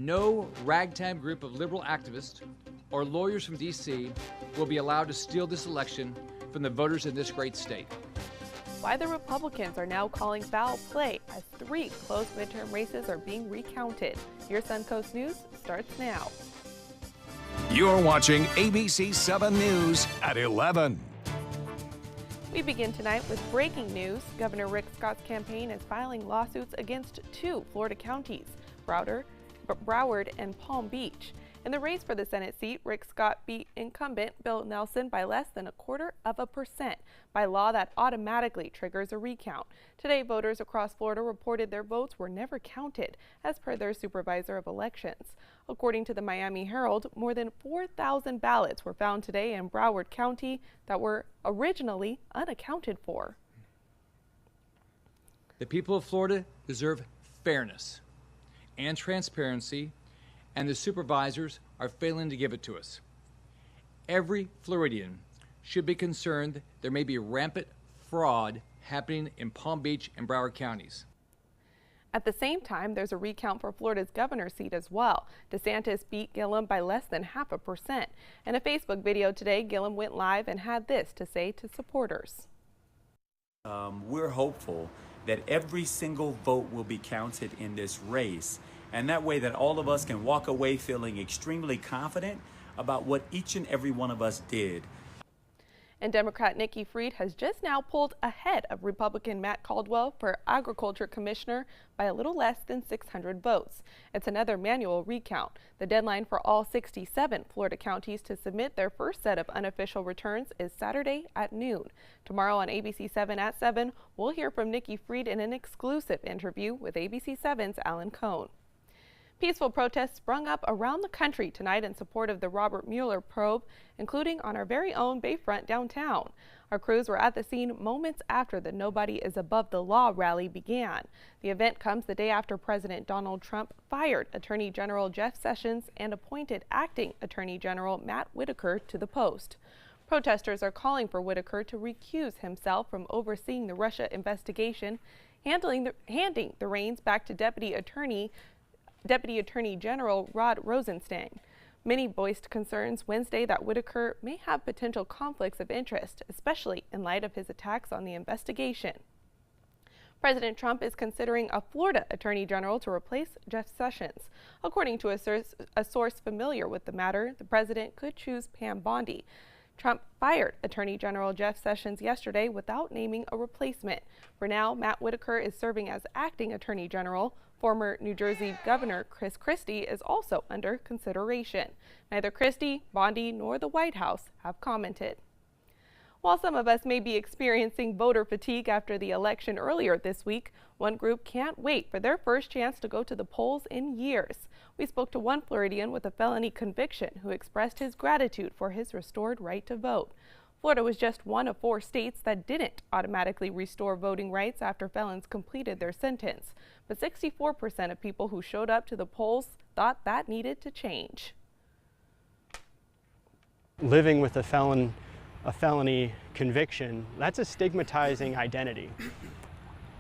No ragtag group of liberal activists or lawyers from D.C. will be allowed to steal this election from the voters in this great state. Why the Republicans are now calling foul play as 3 close midterm races are being recounted. Your Suncoast News starts now. You're watching ABC7 News at 11. We begin tonight with breaking news. Governor Rick Scott's campaign is filing lawsuits against 2 Florida counties, Broward and Palm Beach. In the race for the Senate seat, Rick Scott beat incumbent Bill Nelson by less than 0.25%. By law, that automatically triggers a recount. Today, voters across Florida reported their votes were never counted, as per their supervisor of elections. According to the Miami Herald, more than 4,000 ballots were found today in Broward County that were originally unaccounted for. The people of Florida deserve fairness and transparency, and the supervisors are failing to give it to us. Every Floridian should be concerned there may be rampant fraud happening in Palm Beach and Broward counties. At the same time, there's a recount for Florida's governor's seat as well. DeSantis beat Gillum by less than 0.5%. In a Facebook video today, Gillum went live and had this to say to supporters. We're hopeful that every single vote will be counted in this race, and that way that all of us can walk away feeling extremely confident about what each and every one of us did. And Democrat Nikki Fried has just now pulled ahead of Republican Matt Caldwell for Agriculture Commissioner by a little less than 600 votes. It's another manual recount. The deadline for all 67 Florida counties to submit their first set of unofficial returns is Saturday at noon. Tomorrow on ABC7 at 7, we'll hear from Nikki Fried in an exclusive interview with ABC7's Alan Cohn. Peaceful protests sprung up around the country tonight in support of the Robert Mueller probe, including on our very own Bayfront downtown. Our crews were at the scene moments after the Nobody is Above the Law rally began. The event comes the day after President Donald Trump fired Attorney General Jeff Sessions and appointed acting Attorney General Matt Whitaker to the post. Protesters are calling for Whitaker to recuse himself from overseeing the Russia investigation, handing the reins back to Deputy Attorney General Rod Rosenstein. Many voiced concerns Wednesday that Whitaker may have potential conflicts of interest, especially in light of his attacks on the investigation. President Trump is considering a Florida Attorney General to replace Jeff Sessions. According to a source familiar with the matter, the president could choose Pam Bondi. Trump fired Attorney General Jeff Sessions yesterday without naming a replacement. For now, Matt Whitaker is serving as acting Attorney General. Former New Jersey Governor Chris Christie is also under consideration. Neither Christie, Bondi, nor the White House have commented. While some of us may be experiencing voter fatigue after the election earlier this week, one group can't wait for their first chance to go to the polls in years. We spoke to one Floridian with a felony conviction who expressed his gratitude for his restored right to vote. Florida was just one of 4 states that didn't automatically restore voting rights after felons completed their sentence. But 64% of people who showed up to the polls thought that needed to change. Living with a felony conviction, that's a stigmatizing identity.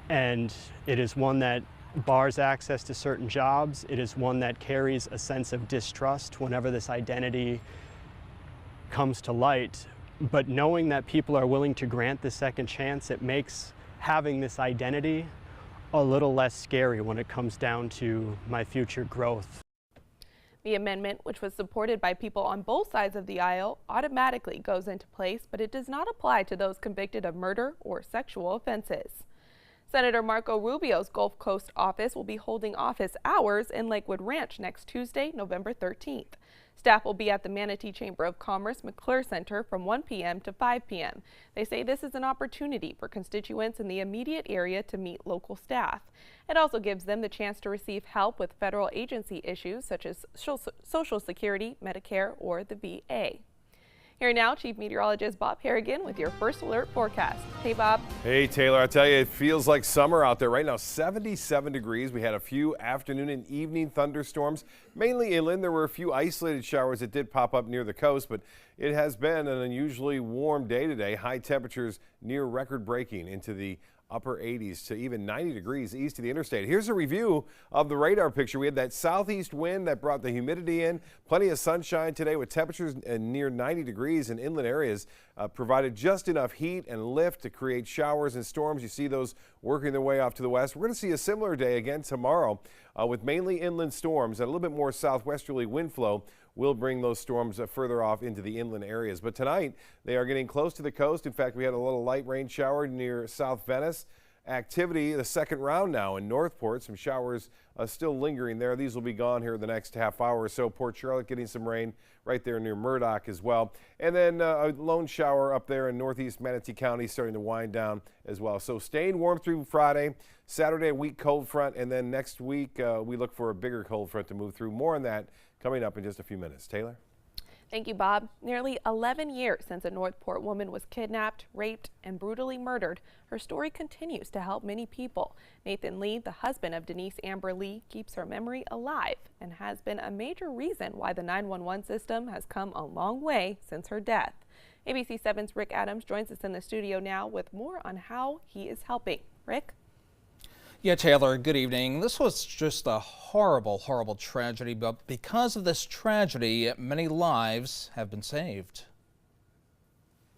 And it is one that bars access to certain jobs. It is one that carries a sense of distrust whenever this identity comes to light. But knowing that people are willing to grant the second chance, it makes having this identity a little less scary when it comes down to my future growth. The amendment, which was supported by people on both sides of the aisle, automatically goes into place, but it does not apply to those convicted of murder or sexual offenses. Senator Marco Rubio's Gulf Coast office will be holding office hours in Lakewood Ranch next Tuesday, November 13th. Staff will be at the Manatee Chamber of Commerce McClure Center from 1 p.m. to 5 p.m. They say this is an opportunity for constituents in the immediate area to meet local staff. It also gives them the chance to receive help with federal agency issues such as Social Security, Medicare, or the VA. Here now, Chief Meteorologist Bob Harrigan with your first alert forecast. Hey, Bob. Hey, Taylor. I tell you, it feels like summer out there right now. 77 degrees. We had a few afternoon and evening thunderstorms, mainly inland. There were a few isolated showers that did pop up near the coast, but it has been an unusually warm day today. High temperatures near record breaking into the upper 80s to even 90 degrees east of the interstate. Here's a review of the radar picture. We had that southeast wind that brought the humidity in. Plenty of sunshine today with temperatures near 90 degrees in inland areas. Provided just enough heat and lift to create showers and storms. You see those working their way off to the west. We're going to see a similar day again tomorrow with mainly inland storms and a little bit more southwesterly wind flow. Will bring those storms further off into the inland areas. But tonight, they are getting close to the coast. In fact, we had a little light rain shower near South Venice. Activity, the second round now in Northport. Some showers still lingering there. These will be gone here in the next half hour or so. Port Charlotte getting some rain right there near Murdoch as well. And then a lone shower up there in northeast Manatee County starting to wind down as well. So staying warm through Friday. Saturday, a weak cold front. And then next week, we look for a bigger cold front to move through. More on that coming up in just a few minutes. Taylor? Thank you, Bob. Nearly 11 years since a Northport woman was kidnapped, raped, and brutally murdered, her story continues to help many people. Nathan Lee, the husband of Denise Amber Lee, keeps her memory alive and has been a major reason why the 911 system has come a long way since her death. ABC7's Rick Adams joins us in the studio now with more on how he is helping. Rick? Yeah, Taylor, good evening. This was just a horrible, horrible tragedy, but because of this tragedy, many lives have been saved.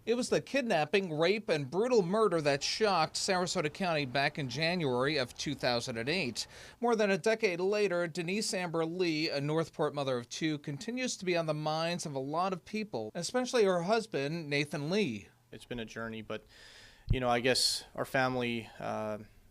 It was the kidnapping, rape, and brutal murder that shocked Sarasota County back in January of 2008. More than a decade later, Denise Amber Lee, a Northport mother of two, continues to be on the minds of a lot of people, especially her husband, Nathan Lee. It's been a journey, but, you know, I guess our family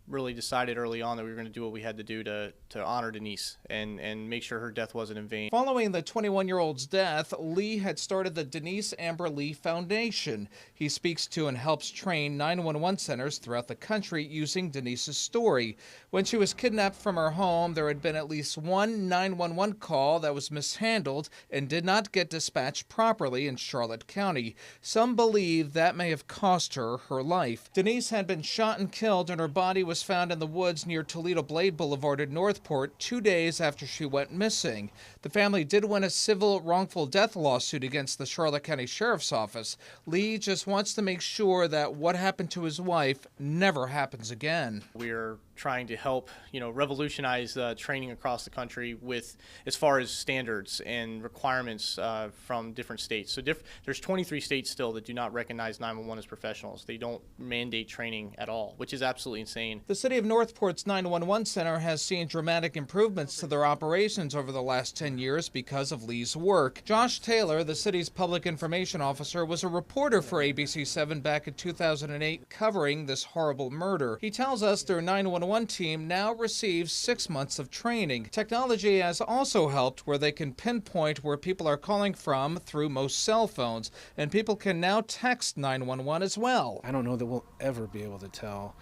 really decided early on that we were going to do what we had to do to honor Denise and make sure her death wasn't in vain. Following the 21-year-old's death, Lee had started the Denise Amber Lee Foundation. He speaks to and helps train 911 centers throughout the country using Denise's story. When she was kidnapped from her home, there had been at least one 911 call that was mishandled and did not get dispatched properly in Charlotte County. Some believe that may have cost her her life. Denise had been shot and killed, and her body was found in the woods near Toledo Blade Boulevard in Northport 2 days after she went missing. The family did win a civil wrongful death lawsuit against the Charlotte County Sheriff's Office. Lee just wants to make sure that what happened to his wife never happens again. We're trying to help, revolutionize training across the country with as far as standards and requirements from different states. So there's 23 states still that do not recognize 911 as professionals. They don't mandate training at all, which is absolutely insane. The city of Northport's 911 center has seen dramatic improvements to their operations over the last 10 years because of Lee's work. Josh Taylor, the city's public information officer, was a reporter for ABC7 back in 2008 covering this horrible murder. He tells us their 911 team now receives 6 months of training. Technology has also helped where they can pinpoint where people are calling from through most cell phones, and people can now text 911 as well. I don't know that we'll ever be able to tell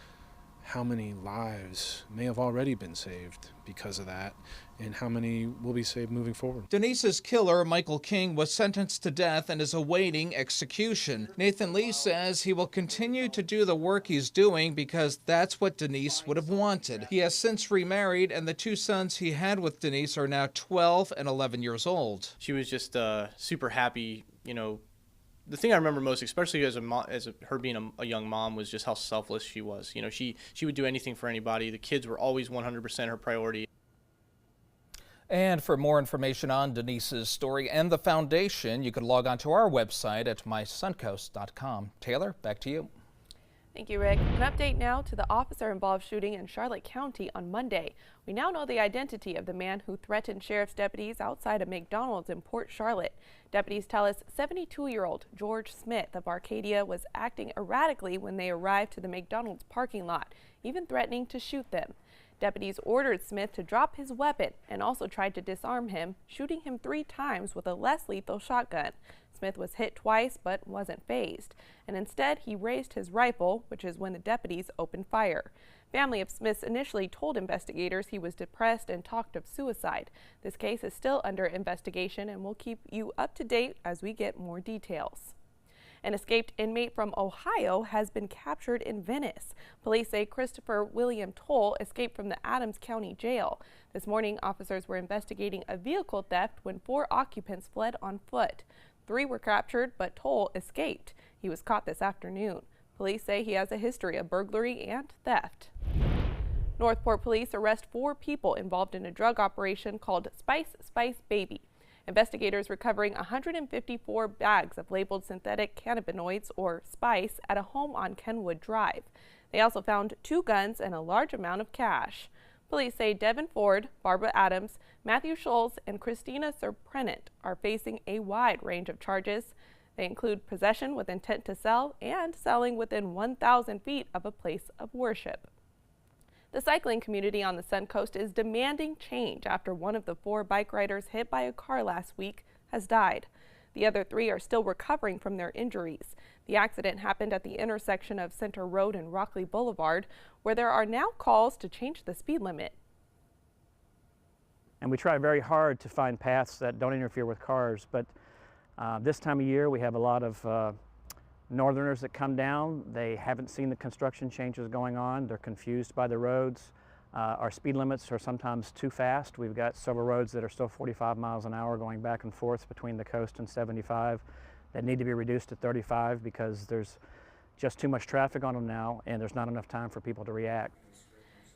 how many lives may have already been saved because of that, and how many will be saved moving forward. Denise's killer, Michael King, was sentenced to death and is awaiting execution. Nathan Lee says he will continue to do the work he's doing because that's what Denise would have wanted. He has since remarried, and the two sons he had with Denise are now 12 and 11 years old. She was just super happy, The thing I remember most, especially as her being a young mom, was just how selfless she was. She would do anything for anybody. The kids were always 100% her priority. And for more information on Denise's story and the foundation, you can log on to our website at mysuncoast.com. Taylor, back to you. Thank you, Rick. An update now to the officer-involved shooting in Charlotte County on Monday. We now know the identity of the man who threatened sheriff's deputies outside a McDonald's in Port Charlotte. Deputies tell us 72-year-old George Smith of Arcadia was acting erratically when they arrived to the McDonald's parking lot, even threatening to shoot them. Deputies ordered Smith to drop his weapon and also tried to disarm him, shooting him 3 times with a less lethal shotgun. Smith was hit twice but wasn't fazed, and instead he raised his rifle, which is when the deputies opened fire. Family of Smith initially told investigators he was depressed and talked of suicide. This case is still under investigation, and we'll keep you up to date as we get more details. An escaped inmate from Ohio has been captured in Venice. Police say Christopher William Toll escaped from the Adams County Jail. This morning, officers were investigating a vehicle theft when 4 occupants fled on foot. 3 were captured, but Toll escaped. He was caught this afternoon. Police say he has a history of burglary and theft. Northport police arrest 4 people involved in a drug operation called Spice Baby. Investigators recovering 154 bags of labeled synthetic cannabinoids, or spice, at a home on Kenwood Drive. They also found 2 guns and a large amount of cash. Police say Devin Ford, Barbara Adams, Matthew Scholes, and Christina Surprenant are facing a wide range of charges. They include possession with intent to sell and selling within 1,000 feet of a place of worship. The cycling community on the Suncoast is demanding change after one of the 4 bike riders hit by a car last week has died. The other 3 are still recovering from their injuries. The accident happened at the intersection of Center Road and Rockley Boulevard, where there are now calls to change the speed limit. And we try very hard to find paths that don't interfere with cars, but this time of year we have a lot of northerners that come down. They haven't seen the construction changes going on. They're confused by the roads. Our speed limits are sometimes too fast. We've got several roads that are still 45 miles an hour going back and forth between the coast and 75 that need to be reduced to 35 because there's just too much traffic on them now and there's not enough time for people to react.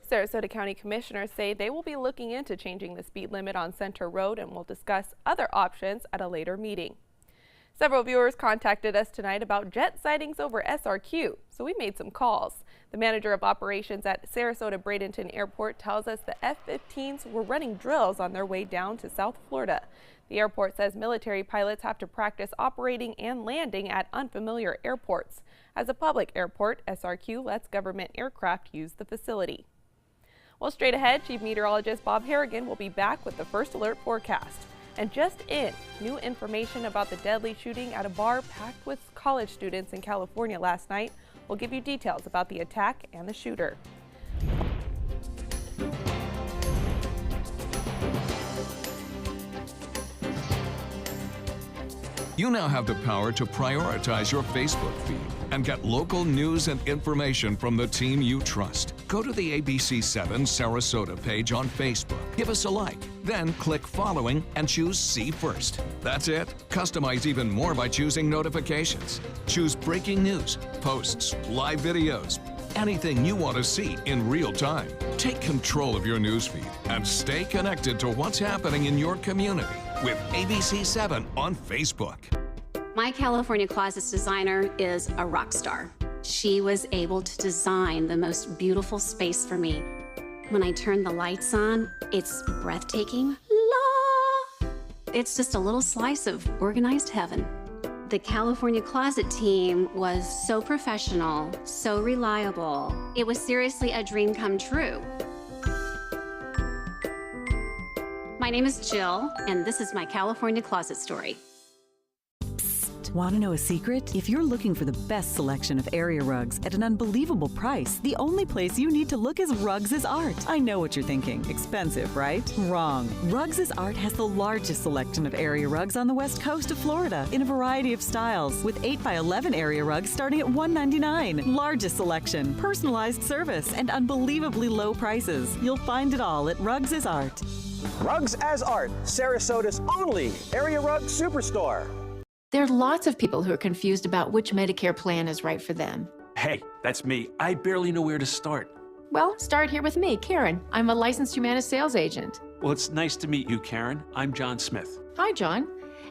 Sarasota County Commissioners say they will be looking into changing the speed limit on Center Road and will discuss other options at a later meeting. Several viewers contacted us tonight about jet sightings over SRQ, so we made some calls. The manager of operations at Sarasota Bradenton Airport tells us the F-15s were running drills on their way down to South Florida. The airport says military pilots have to practice operating and landing at unfamiliar airports. As a public airport, SRQ lets government aircraft use the facility. Well, straight ahead, Chief Meteorologist Bob Harrigan will be back with the first alert forecast. And just in, new information about the deadly shooting at a bar packed with college students in California last night. We'll give you details about the attack and the shooter. You now have the power to prioritize your Facebook feed and get local news and information from the team you trust. Go to the ABC7 Sarasota page on Facebook. Give us a like, then click following and choose See First. That's it. Customize even more by choosing notifications. Choose breaking news, posts, live videos, anything you want to see in real time. Take control of your newsfeed and stay connected to what's happening in your community with ABC7 on Facebook. My California Closets designer is a rock star. She was able to design the most beautiful space for me. When I turn the lights on, it's breathtaking. La! It's just a little slice of organized heaven. The California Closet team was so professional, so reliable. It was seriously a dream come true. My name is Jill, and this is my California Closet story. Want to know a secret? If you're looking for the best selection of area rugs at an unbelievable price, the only place you need to look is Rugs is Art. I know what you're thinking. Expensive, right? Wrong. Rugs is Art has the largest selection of area rugs on the west coast of Florida in a variety of styles, with 8x11 area rugs starting at $199. Largest selection, personalized service, and unbelievably low prices. You'll find it all at Rugs is Art. Rugs as Art, Sarasota's only area rug superstore. There are lots of people who are confused about which Medicare plan is right for them. Hey, that's me. I barely know where to start. Well, start here with me, Karen. I'm a licensed Humana sales agent. Well, it's nice to meet you, Karen. I'm John Smith. Hi, John.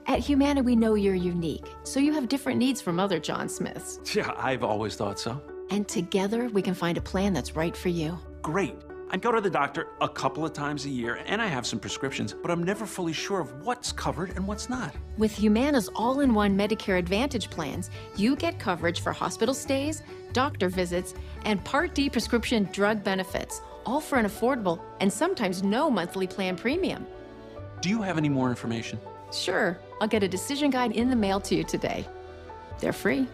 At Humana, we know you're unique, so you have different needs from other John Smiths. Yeah, I've always thought so. And together, we can find a plan that's right for you. Great. I go to the doctor a couple of times a year, and I have some prescriptions, but I'm never fully sure of what's covered and what's not. With Humana's all-in-one Medicare Advantage plans, you get coverage for hospital stays, doctor visits, and Part D prescription drug benefits, all for an affordable and sometimes no monthly plan premium. Do you have any more information? Sure. I'll get a decision guide in the mail to you today. They're free.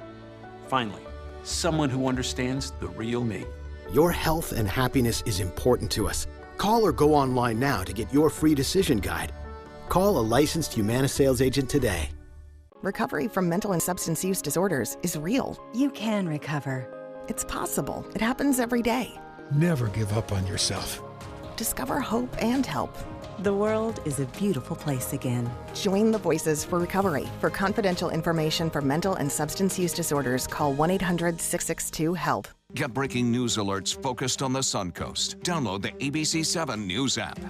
Finally, someone who understands the real me. Your health and happiness is important to us. Call or go online now to get your free decision guide. Call a licensed Humana sales agent today. Recovery from mental and substance use disorders is real. You can recover. It's possible. It happens every day. Never give up on yourself. Discover hope and help. The world is a beautiful place again. Join the Voices for Recovery. For confidential information for mental and substance use disorders, call 1-800-662-HELP. Get breaking news alerts focused on the Suncoast. Download the ABC7 News app.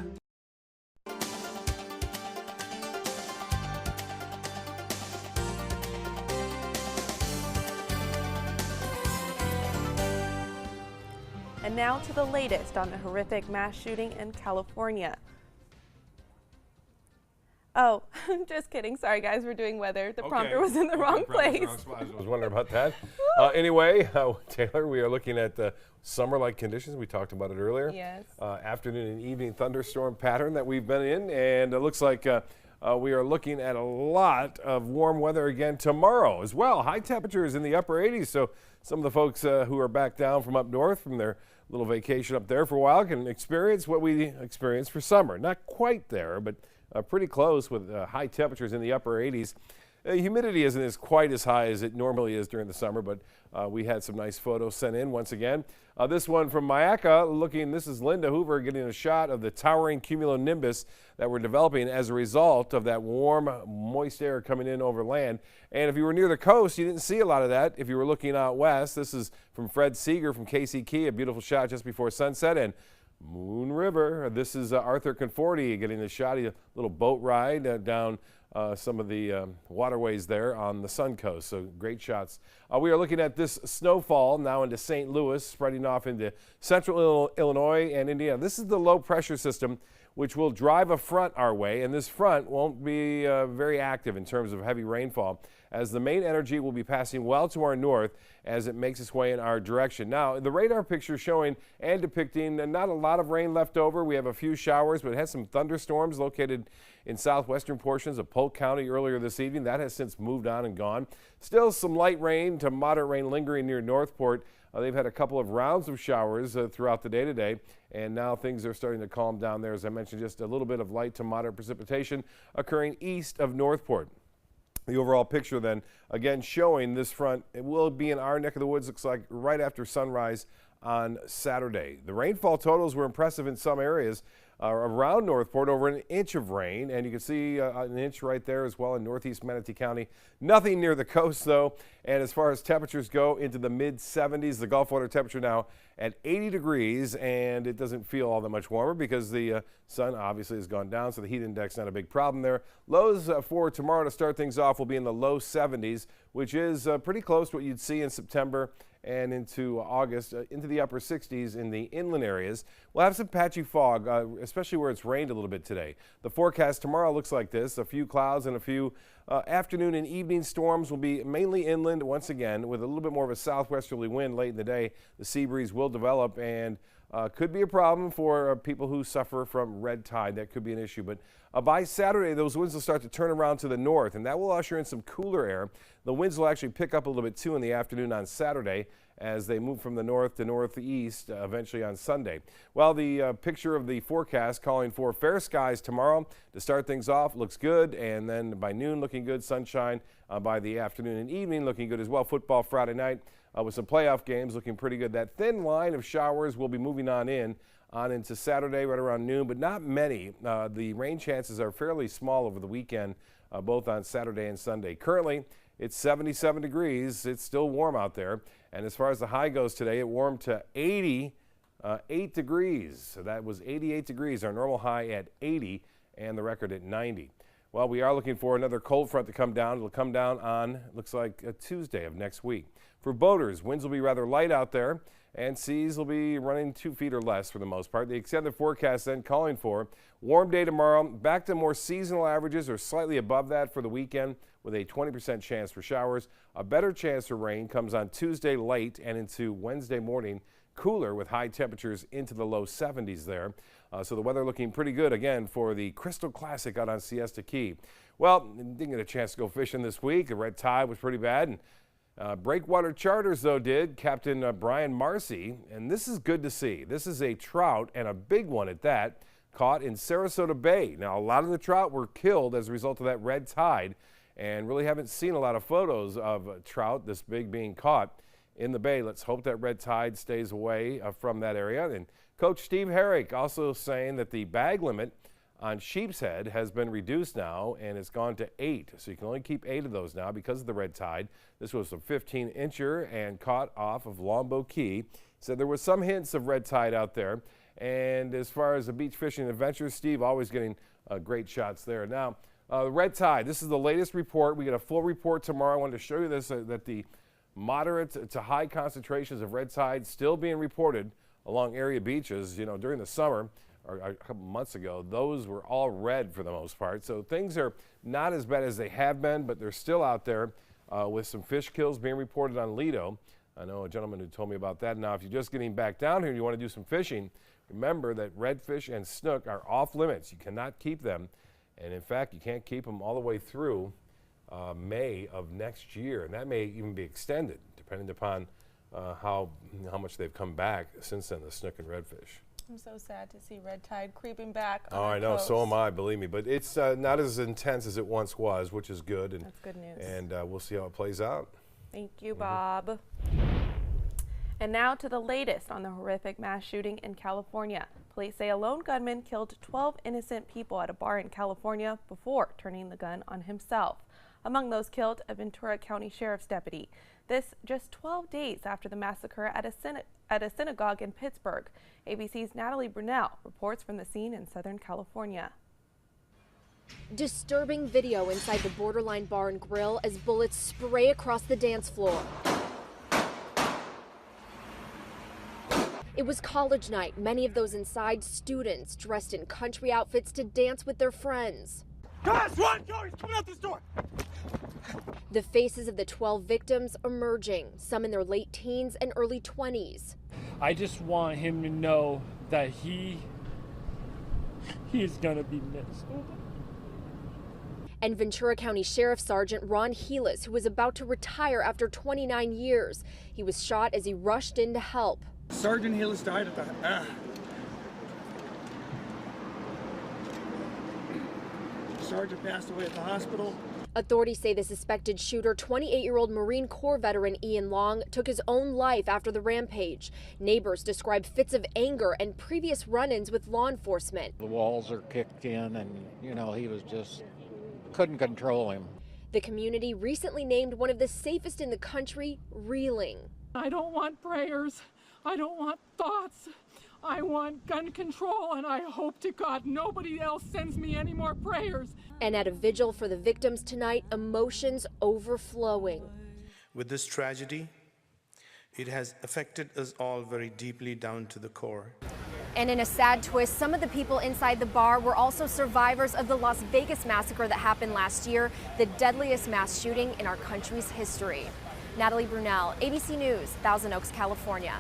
And now to the latest on the horrific mass shooting in California. Oh, just kidding. Sorry, guys. We're doing weather. The prompter was in the wrong place. I was wondering about that. Anyway, Taylor, we are looking at the summer-like conditions. We talked about it earlier. Yes. Afternoon and evening thunderstorm pattern that we've been in, and it looks like we are looking at a lot of warm weather again tomorrow as well. High temperatures in the upper 80s, so some of the folks who are back down from up north from their little vacation up there for a while can experience what we experience for summer. Not quite there, but pretty close with high temperatures in the upper 80s. Humidity isn't quite as high as it normally is during the summer, but we had some nice photos sent in once again. This one from Mayaca, this is Linda Hoover getting a shot of the towering cumulonimbus that we're developing as a result of that warm, moist air coming in over land. And if you were near the coast, you didn't see a lot of that. If you were looking out west, this is from Fred Seeger from Casey Key, a beautiful shot just before sunset. And Moon River, this is Arthur Conforti getting a shot, a little boat ride down some of the waterways there on the Suncoast. So great shots. We are looking at this snowfall now into St. Louis, spreading off into central Illinois and Indiana. This is the low pressure system which will drive a front our way, and this front won't be very active in terms of heavy rainfall, as the main energy will be passing well to our north as it makes its way in our direction. Now, the radar picture showing and depicting not a lot of rain left over. We have a few showers, but it has some thunderstorms located in southwestern portions of Polk County earlier this evening. That has since moved on and gone. Still some light rain to moderate rain lingering near Northport. They've had a couple of rounds of showers throughout the day today, and now things are starting to calm down there. As I mentioned, just a little bit of light to moderate precipitation occurring east of Northport. The overall picture then, again, showing this front, it will be in our neck of the woods, looks like right after sunrise on Saturday. The rainfall totals were impressive in some areas. Around Northport, over an inch of rain, and you can see an inch right there as well in northeast Manatee County. Nothing near the coast, though, and as far as temperatures go, into the mid-70s. The Gulf water temperature now at 80 degrees, and it doesn't feel all that much warmer because the sun obviously has gone down, so the heat index not a big problem there. Lows for tomorrow to start things off will be in the low 70s, which is pretty close to what you'd see in September and into August, into the upper 60s in the inland areas. We'll have some patchy fog, especially where it's rained a little bit today. The forecast tomorrow looks like this. A few clouds and a few afternoon and evening storms will be mainly inland once again, with a little bit more of a southwesterly wind late in the day. The sea breeze will develop and could be a problem for people who suffer from red tide. That could be an issue. But by Saturday, those winds will start to turn around to the north, and that will usher in some cooler air. The winds will actually pick up a little bit too in the afternoon on Saturday as they move from the north to northeast eventually on Sunday. Well, the picture of the forecast calling for fair skies tomorrow to start things off looks good, and then by noon looking good, sunshine by the afternoon and evening looking good as well. Football Friday night with some playoff games looking pretty good. That thin line of showers will be moving on into Saturday right around noon, but not many. The rain chances are fairly small over the weekend, both on Saturday and Sunday. Currently, it's 77 degrees. It's still warm out there. And as far as the high goes today, it warmed to 88 degrees. So that was 88 degrees, our normal high at 80, and the record at 90. Well, we are looking for another cold front to come down. It'll come down on, looks like, a Tuesday of next week. For boaters, winds will be rather light out there, and seas will be running 2 feet or less for the most part. The extended forecast then calling for warm day tomorrow, back to more seasonal averages or slightly above that for the weekend, with a 20% chance for showers. A better chance for rain comes on Tuesday late and into Wednesday morning. Cooler with high temperatures into the low 70s there. So the weather looking pretty good again for the Crystal Classic out on Siesta Key. Well, didn't get a chance to go fishing this week. The red tide was pretty bad. And Breakwater Charters, though, did. Captain Brian Marcy, and this is good to see. This is a trout, and a big one at that, caught in Sarasota Bay. Now, a lot of the trout were killed as a result of that red tide, and really haven't seen a lot of photos of trout this big being caught in the bay. Let's hope that red tide stays away from that area. And Coach Steve Herrick also saying that the bag limit on sheep's head has been reduced now, and it's gone to 8. So you can only keep 8 of those now because of the red tide. This was a 15-incher and caught off of Longbow Key. So there was some hints of red tide out there. And as far as the beach fishing adventures, Steve always getting great shots there. Now, red tide, this is the latest report. We get a full report tomorrow. I wanted to show you this, that the moderate to high concentrations of red tide still being reported along area beaches. You know, during the summer, or a couple months ago, those were all red for the most part. So things are not as bad as they have been, but they're still out there with some fish kills being reported on Lido. I know a gentleman who told me about that. Now, if you're just getting back down here and you want to do some fishing, remember that redfish and snook are off limits. You cannot keep them. And in fact, you can't keep them all the way through May of next year. And that may even be extended, depending upon how much they've come back since then, the snook and redfish. I'm so sad to see red tide creeping back on Oh, our I know. coast. So am I, believe me. But it's not as intense as it once was, which is good. And, that's good news. And we'll see how it plays out. Thank you, Bob. And now to the latest on the horrific mass shooting in California. Police say a lone gunman killed 12 innocent people at a bar in California before turning the gun on himself. Among those killed, a Ventura County Sheriff's deputy. This just 12 days after the massacre at a synagogue in Pittsburgh. ABC's Natalie Brunell reports from the scene in Southern California. Disturbing video inside the Borderline Bar and Grill as bullets spray across the dance floor. It was college night. Many of those inside students dressed in country outfits to dance with their friends. Guys, run! Go! He's coming out this door! The faces of the 12 victims emerging, some in their late teens and early 20s. I just want him to know that he is gonna be missed. And Ventura County Sheriff Sergeant Ron Heelis, who was about to retire after 29 years. He was shot as he rushed in to help. Sergeant Hillis died at the... Sergeant passed away at the hospital. Authorities say the suspected shooter, 28-year-old Marine Corps veteran Ian Long, took his own life after the rampage. Neighbors describe fits of anger and previous run-ins with law enforcement. The walls are kicked in and, you know, he was just, couldn't control him. The community recently named one of the safest in the country reeling. I don't want prayers. I don't want thoughts. I want gun control, and I hope to God nobody else sends me any more prayers. And at a vigil for the victims tonight, emotions overflowing. With this tragedy, it has affected us all very deeply down to the core. And in a sad twist, some of the people inside the bar were also survivors of the Las Vegas massacre that happened last year, the deadliest mass shooting in our country's history. Natalie Brunell, ABC News, Thousand Oaks, California.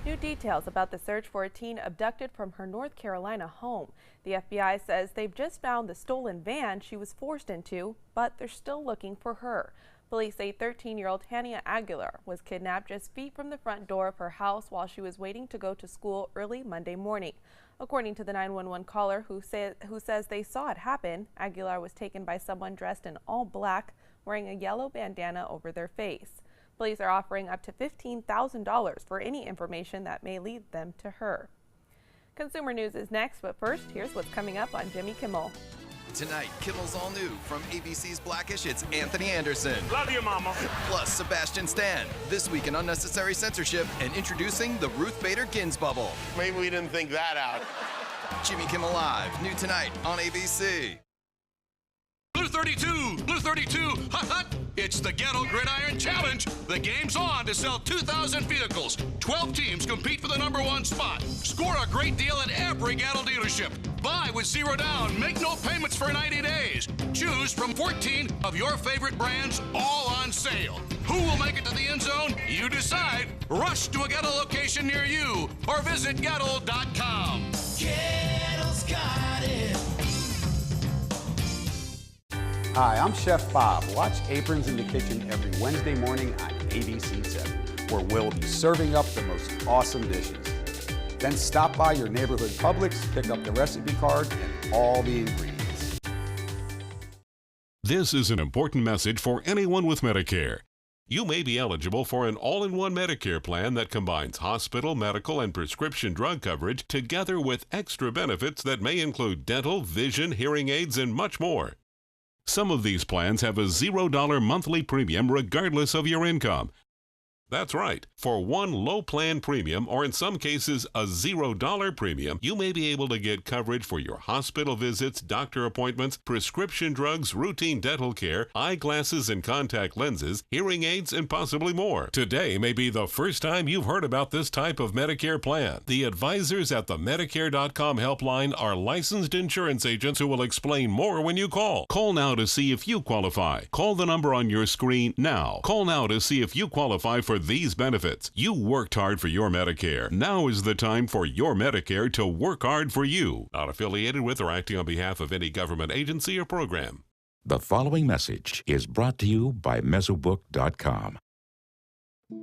New details about the search for a teen abducted from her North Carolina home. The FBI says they've just found the stolen van she was forced into, but they're still looking for her. Police say 13-year-old Hania Aguilar was kidnapped just feet from the front door of her house while she was waiting to go to school early Monday morning. According to the 911 caller who says they saw it happen, Aguilar was taken by someone dressed in all black, wearing a yellow bandana over their face. Police are offering up to $15,000 for any information that may lead them to her. Consumer News is next, but first, here's what's coming up on Jimmy Kimmel. Tonight, Kimmel's all new. From ABC's Blackish, it's Anthony Anderson. Love you, Mama. Plus Sebastian Stan. This week in Unnecessary Censorship, and introducing the Ruth Bader Ginsburg bubble. Maybe we didn't think that out. Jimmy Kimmel Live, new tonight on ABC. Blue 32, Blue 32, hot, hot. It's the Gettle Gridiron Challenge. The game's on to sell 2,000 vehicles. 12 teams compete for the #1 spot. Score a great deal at every Gettle dealership. Buy with 0 down. Make no payments for 90 days. Choose from 14 of your favorite brands, all on sale. Who will make it to the end zone? You decide. Rush to a Gettle location near you or visit Gettle.com. Gettle's got it. Hi, I'm Chef Bob. Watch Aprons in the Kitchen every Wednesday morning on ABC7, where we'll be serving up the most awesome dishes. Then stop by your neighborhood Publix, pick up the recipe card and all the ingredients. This is an important message for anyone with Medicare. You may be eligible for an all-in-one Medicare plan that combines hospital, medical, and prescription drug coverage together with extra benefits that may include dental, vision, hearing aids, and much more. Some of these plans have a $0 monthly premium regardless of your income. That's right. For one low plan premium, or in some cases a $0 premium, you may be able to get coverage for your hospital visits, doctor appointments, prescription drugs, routine dental care, eyeglasses and contact lenses, hearing aids, and possibly more. Today may be the first time you've heard about this type of Medicare plan. The advisors at the Medicare.com helpline are licensed insurance agents who will explain more when you call. Call now to see if you qualify. Call the number on your screen now. Call now to see if you qualify for these benefits. You worked hard for your Medicare. Now is the time for your Medicare to work hard for you. Not affiliated with or acting on behalf of any government agency or program. The following message is brought to you by Mesobook.com.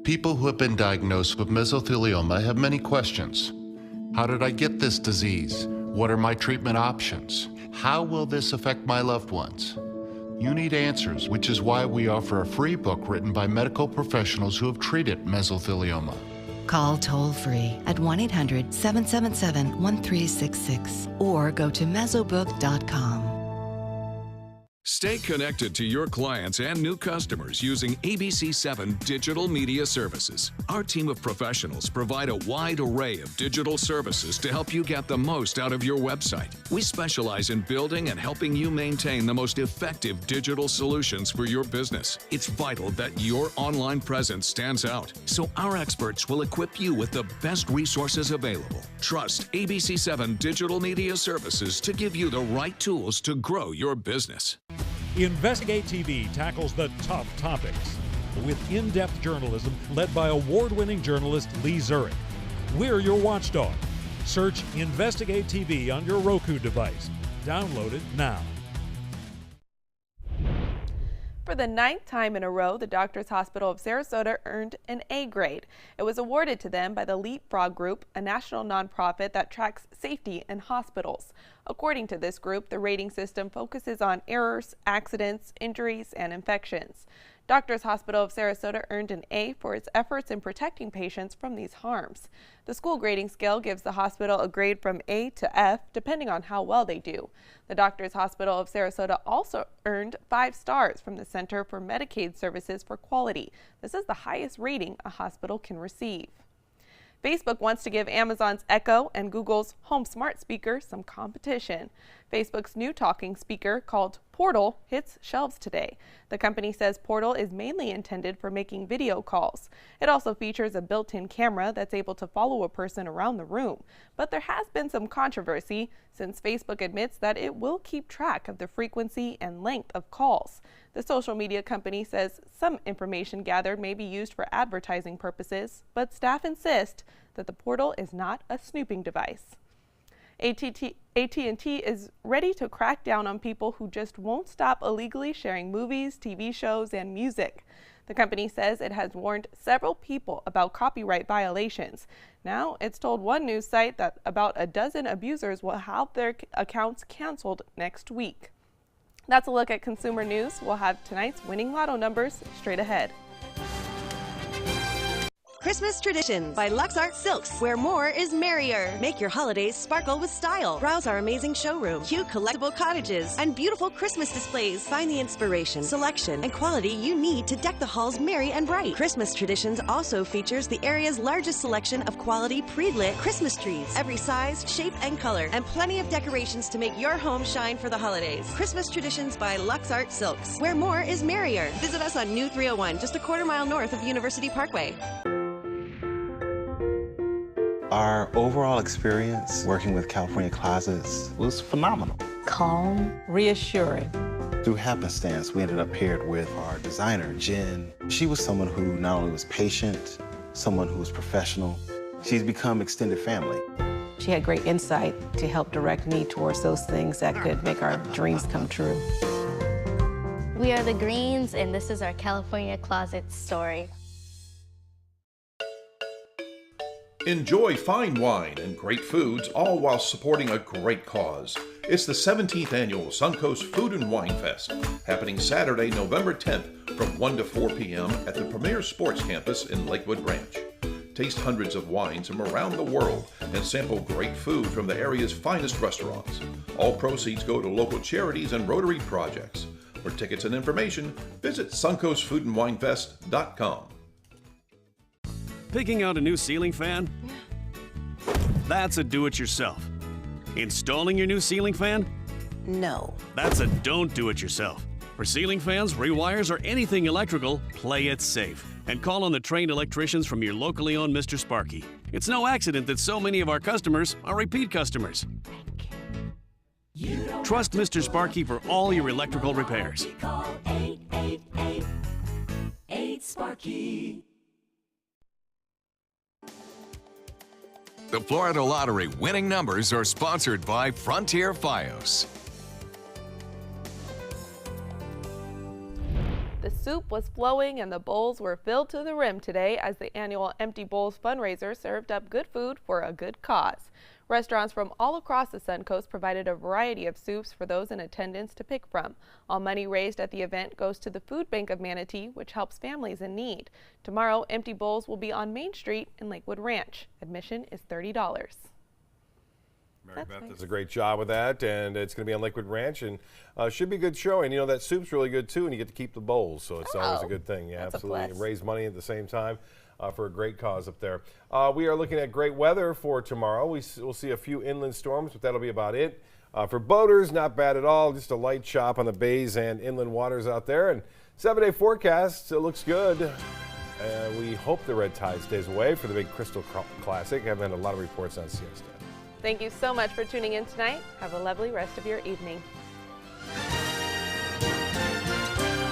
People who have been diagnosed with mesothelioma have many questions. How did I get this disease? What are my treatment options? How will this affect my loved ones? You need answers, which is why we offer a free book written by medical professionals who have treated mesothelioma. Call toll-free at 1-800-777-1366 or go to Mesobook.com. Stay connected to your clients and new customers using ABC7 digital media services. Our team of professionals provide a wide array of digital services to help you get the most out of your website. We specialize in building and helping you maintain the most effective digital solutions for your business. It's vital that your online presence stands out, so our experts will equip you with the best resources available. Trust ABC7 digital media services to give you the right tools to grow your business. Investigate TV tackles the tough topics with in-depth journalism led by award-winning journalist Lee Zurich. We're your watchdog. Search Investigate TV on your Roku device. Download it now. For the 9th time in a row, the Doctors Hospital of Sarasota earned an A grade. It was awarded to them by the Leapfrog Group, a national nonprofit that tracks safety in hospitals. According to this group, the rating system focuses on errors, accidents, injuries, and infections. Doctors Hospital of Sarasota earned an A for its efforts in protecting patients from these harms. The school grading scale gives the hospital a grade from A to F, depending on how well they do. The Doctors Hospital of Sarasota also earned 5 stars from the Center for Medicaid Services for Quality. This is the highest rating a hospital can receive. Facebook wants to give Amazon's Echo and Google's Home Smart Speaker some competition. Facebook's new talking speaker, called Portal, hits shelves today. The company says Portal is mainly intended for making video calls. It also features a built-in camera that's able to follow a person around the room. But there has been some controversy since Facebook admits that it will keep track of the frequency and length of calls. The social media company says some information gathered may be used for advertising purposes, but staff insist that the Portal is not a snooping device. AT&T is ready to crack down on people who just won't stop illegally sharing movies, TV shows, and music. The company says it has warned several people about copyright violations. Now, it's told one news site that about a dozen abusers will have their accounts canceled next week. That's a look at consumer news. We'll have tonight's winning lotto numbers straight ahead. Christmas Traditions by Lux Art Silks, where more is merrier. Make your holidays sparkle with style. Browse our amazing showroom, cute collectible cottages, and beautiful Christmas displays. Find the inspiration, selection, and quality you need to deck the halls merry and bright. Christmas Traditions also features the area's largest selection of quality pre-lit Christmas trees, every size, shape, and color, and plenty of decorations to make your home shine for the holidays. Christmas Traditions by Lux Art Silks, where more is merrier. Visit us on New 301, just a quarter-mile north of University Parkway. Our overall experience working with California Closets was phenomenal. Calm, reassuring. Through happenstance, we ended up paired with our designer, Jen. She was someone who not only was patient, someone who was professional. She's become extended family. She had great insight to help direct me towards those things that could make our dreams come true. We are the Greens, and this is our California Closet story. Enjoy fine wine and great foods, all while supporting a great cause. It's the 17th annual Suncoast Food and Wine Fest, happening Saturday, November 10th from 1 to 4 p.m. at the Premier Sports Campus in Lakewood Ranch. Taste hundreds of wines from around the world and sample great food from the area's finest restaurants. All proceeds go to local charities and Rotary projects. For tickets and information, visit suncoastfoodandwinefest.com. Picking out a new ceiling fan? That's a do-it-yourself. Installing your new ceiling fan? No. That's a don't do it yourself. For ceiling fans, rewires, or anything electrical, play it safe. And call on the trained electricians from your locally owned Mr. Sparky. It's no accident that so many of our customers are repeat customers. Trust Mr. Sparky for all your electrical repairs. Call 888-8-SPARKY. The Florida Lottery winning numbers are sponsored by Frontier Fios. The soup was flowing and the bowls were filled to the rim today as the annual Empty Bowls fundraiser served up good food for a good cause. Restaurants from all across the Suncoast provided a variety of soups for those in attendance to pick from. All money raised at the event goes to the Food Bank of Manatee, which helps families in need. Tomorrow, Empty Bowls will be on Main Street in Lakewood Ranch. Admission is $30. Mary Beth does a great job with that, and it's going to be on Lakewood Ranch, and should be a good show. And you know, that soup's really good too, and you get to keep the bowls, so it's always a good thing. Yeah, absolutely. And raise money at the same time for a great cause up there. We are looking at great weather for tomorrow. We'll see a few inland storms, but that'll be about it. For boaters, not bad at all. Just a light chop on the bays and inland waters out there. And 7-day forecast, it looks good. We hope the red tide stays away for the big Crystal Classic. I've had a lot of reports on siesta. Thank you so much for tuning in tonight. Have a lovely rest of your evening.